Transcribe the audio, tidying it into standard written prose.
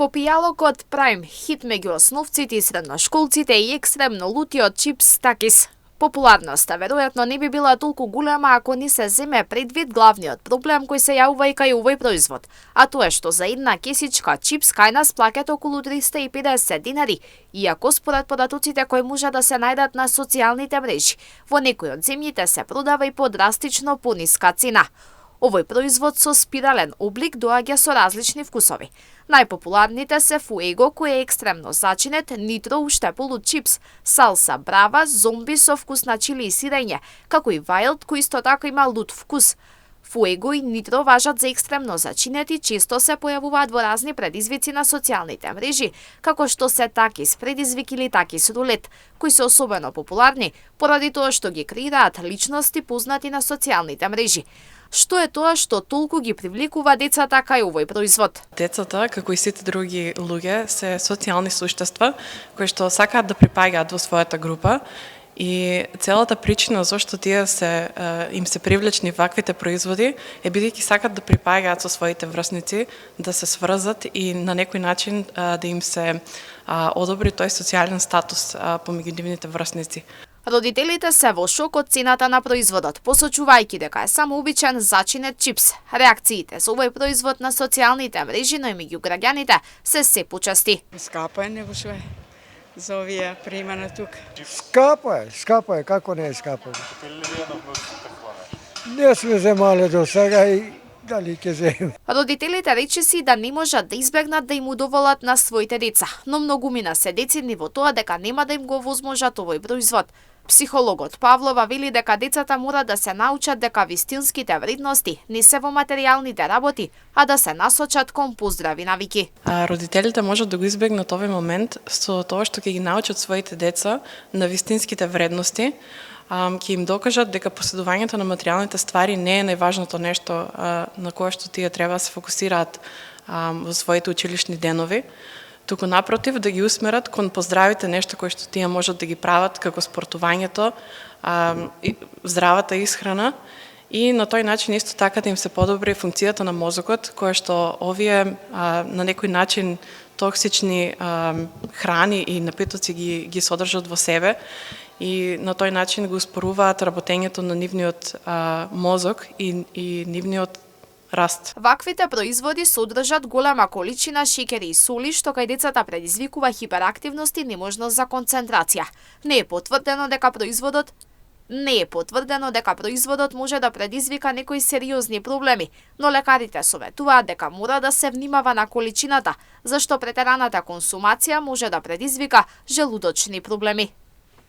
Попијалокот Prime, хит меѓу основците и средношколците и екстремно лутиот чипс Такис. Популарноста веројатно не би била толку голема ако не се земе предвид главниот проблем кој се јавува и кај овој производ, а тоа е што за една кесичка чипс кај нас плаќаат околу 350 динари, иако според податоците кои може да се најдат на социјалните мрежи, во некои од земјите се продава и по драстично пониска цена. Овој производ со спирален облик доаѓа со различни вкусови. Најпопуларните се Fuego, кој е екстремно зачинет, Nitro уште полут чипс, Salsa Brava, зомби со вкус на чили и сирење, како и Wild, кој исто така има лут вкус. Fuego и Nitro важат за екстремно зачинети, често се појавуваат во разни предизвици на социјалните мрежи, како што се Такис предизвик или Такис рулет, кои се особено популарни поради тоа што ги креираат личности познати на социјалните мрежи. Што е тоа што толку ги привлекува децата кај овој производ? Децата, како и сите други луѓе, се социјални суштества кои што сакаат да припаѓаат во својата група и целата причина зашто тие им се привлечни ваквите производи е бидејќи сакаат да припаѓаат со своите врсници, да се сврзат и на некој начин да им се одобри тој социјален статус помеѓу нивните врсници. Родителите се во шок од цената на производот, посочувајќи дека е само обичен зачинет чипс. Реакциите со овој производ на социјалните мрежи, но и меѓу граѓаните се почести. Скапо е него што е за овие примена тук. Скапо е, како не е скапо? Не сме земале до сега и дали ќе земе. Родителите речиси да не можат да избегнат да им удоволат на своите деца, но многумина се децидни во тоа дека нема да им го возможат овој производ. Психологот Павлова вели дека децата мора да се научат дека вистинските вредности не се во материјалните работи, а да се насочат кон поздрави навики. Родителите можат да го избегнат овој момент со тоа што ќе ги научат своите деца на вистинските вредности, ќе им докажат дека поседувањето на материјалните ствари не е најважното нешто на кое што тие треба да се фокусираат во своите училишни денови, туку напротив да ги усмерат кон поздравите, нешто кое што тие можат да ги прават како спортувањето, здравата исхрана и на тој начин исто така да им се подобри функцијата на мозокот, која што овие на некој начин токсични храни и напитоци ги содржат во себе и на тој начин го успоруваат работењето на нивниот мозок и нивниот раст. Ваквите производи содржат голема количина шеќери и соли, што кај децата предизвикува хиперактивност и неможност за концентрација. Не е потврдено дека производот може да предизвика некои сериозни проблеми, но лекарите советуваат дека мора да се внимава на количината, зашто претераната консумација може да предизвика желудочни проблеми.